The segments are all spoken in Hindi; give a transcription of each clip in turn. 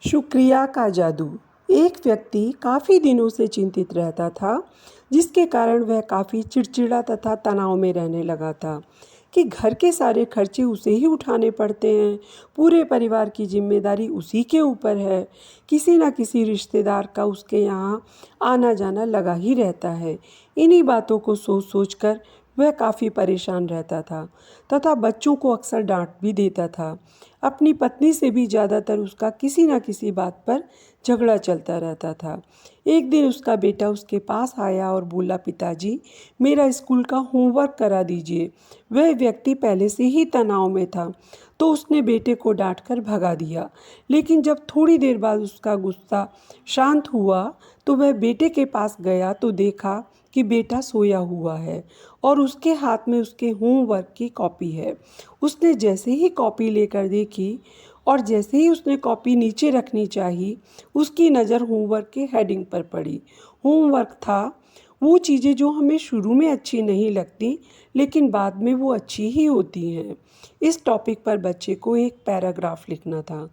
शुक्रिया का जादू। एक व्यक्ति काफ़ी दिनों से चिंतित रहता था, जिसके कारण वह काफ़ी चिड़चिड़ा तथा तनाव में रहने लगा था कि घर के सारे खर्चे उसे ही उठाने पड़ते हैं, पूरे परिवार की जिम्मेदारी उसी के ऊपर है, किसी न किसी रिश्तेदार का उसके यहाँ आना जाना लगा ही रहता है। इन्हीं बातों को सोच सोच कर वह काफ़ी परेशान रहता था तथा बच्चों को अक्सर डांट भी देता था। अपनी पत्नी से भी ज़्यादातर उसका किसी न किसी बात पर झगड़ा चलता रहता था। एक दिन उसका बेटा उसके पास आया और बोला, पिताजी, मेरा स्कूल का होमवर्क करा दीजिए। वह व्यक्ति पहले से ही तनाव में था, तो उसने बेटे को डांट कर भगा दिया। लेकिन जब थोड़ी देर बाद उसका गुस्सा शांत हुआ तो वह बेटे के पास गया तो देखा कि बेटा सोया हुआ है और उसके हाथ में उसके होमवर्क की कॉपी है। उसने जैसे ही कॉपी लेकर देखी और जैसे ही उसने कॉपी नीचे रखनी चाहिए, उसकी नज़र होमवर्क के हेडिंग पर पड़ी। होमवर्क था वो चीज़ें जो हमें शुरू में अच्छी नहीं लगती, लेकिन बाद में वो अच्छी ही होती हैं। इस टॉपिक पर बच्चे को एक पैराग्राफ लिखना था,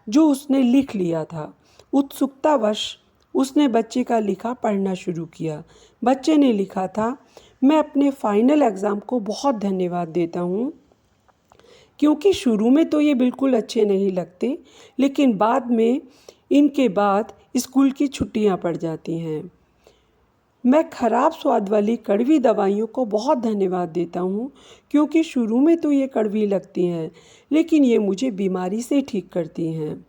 जो उसने लिख लिया था। उत्सुकतावश उसने बच्चे का लिखा पढ़ना शुरू किया। बच्चे ने लिखा था, मैं अपने फाइनल एग्ज़ाम को बहुत धन्यवाद देता हूँ, क्योंकि शुरू में तो ये बिल्कुल अच्छे नहीं लगते, लेकिन बाद में इनके बाद स्कूल की छुट्टियाँ पड़ जाती हैं। मैं खराब स्वाद वाली कड़वी दवाइयों को बहुत धन्यवाद देता हूँ, क्योंकि शुरू में तो ये कड़वी लगती हैं, लेकिन ये मुझे बीमारी से ठीक करती हैं।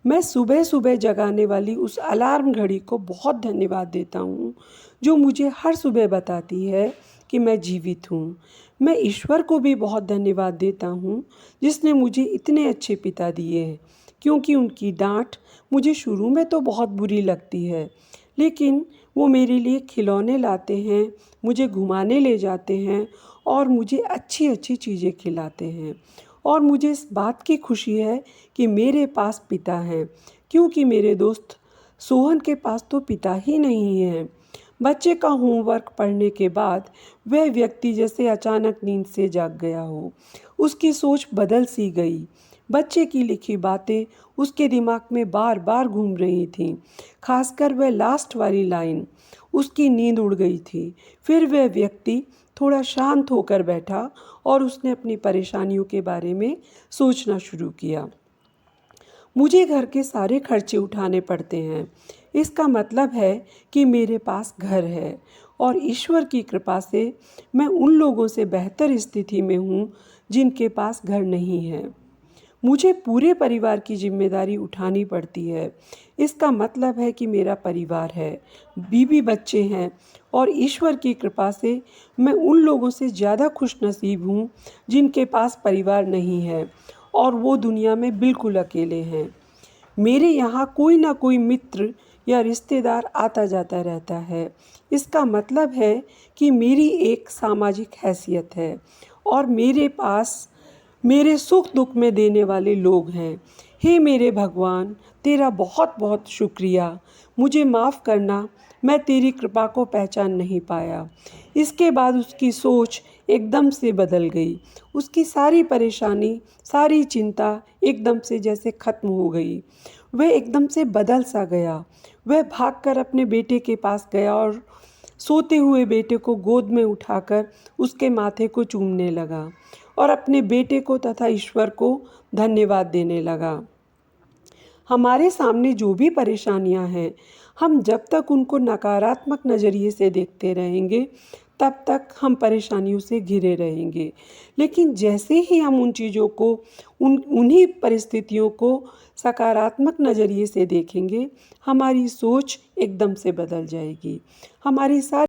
मैं सुबह सुबह जगाने वाली उस अलार्म घड़ी को बहुत धन्यवाद देता हूँ, जो मुझे हर सुबह बताती है कि मैं जीवित हूँ। मैं ईश्वर को भी बहुत धन्यवाद देता हूँ, जिसने मुझे इतने अच्छे पिता दिए हैं, क्योंकि उनकी डांट मुझे शुरू में तो बहुत बुरी लगती है, लेकिन वो मेरे लिए खिलौने लाते हैं, मुझे घुमाने ले जाते हैं और मुझे अच्छी अच्छी चीज़ें खिलाते हैं। और मुझे इस बात की खुशी है कि मेरे पास पिता हैं, क्योंकि मेरे दोस्त सोहन के पास तो पिता ही नहीं है। बच्चे का होमवर्क पढ़ने के बाद वह व्यक्ति जैसे अचानक नींद से जाग गया हो। उसकी सोच बदल सी गई। बच्चे की लिखी बातें उसके दिमाग में बार बार घूम रही थीं, खासकर वह लास्ट वाली लाइन। उसकी नींद उड़ गई थी। फिर वह व्यक्ति थोड़ा शांत होकर बैठा और उसने अपनी परेशानियों के बारे में सोचना शुरू किया। मुझे घर के सारे खर्चे उठाने पड़ते हैं। इसका मतलब है कि मेरे पास घर है और ईश्वर की कृपा से मैं उन लोगों से बेहतर स्थिति में हूँ जिनके पास घर नहीं है। मुझे पूरे परिवार की जिम्मेदारी उठानी पड़ती है। इसका मतलब है कि मेरा परिवार है, बीवी बच्चे हैं और ईश्वर की कृपा से मैं उन लोगों से ज़्यादा खुशनसीब हूँ जिनके पास परिवार नहीं है और वो दुनिया में बिल्कुल अकेले हैं। मेरे यहाँ कोई ना कोई मित्र या रिश्तेदार आता जाता रहता है। इसका मतलब है कि मेरी एक सामाजिक हैसियत है और मेरे पास मेरे सुख दुख में देने वाले लोग हैं। हे मेरे भगवान, तेरा बहुत बहुत शुक्रिया। मुझे माफ़ करना, मैं तेरी कृपा को पहचान नहीं पाया। इसके बाद उसकी सोच एकदम से बदल गई। उसकी सारी परेशानी, सारी चिंता एकदम से जैसे खत्म हो गई। वह एकदम से बदल सा गया। वह भागकर अपने बेटे के पास गया और सोते हुए बेटे को गोद में उठाकर उसके माथे को चूमने लगा और अपने बेटे को तथा ईश्वर को धन्यवाद देने लगा। हमारे सामने जो भी परेशानियां हैं, हम जब तक उनको नकारात्मक नज़रिए से देखते रहेंगे, तब तक हम परेशानियों से घिरे रहेंगे। लेकिन जैसे ही हम उन चीज़ों को उन्हीं परिस्थितियों को सकारात्मक नज़रिए से देखेंगे, हमारी सोच एकदम से बदल जाएगी। हमारी सारी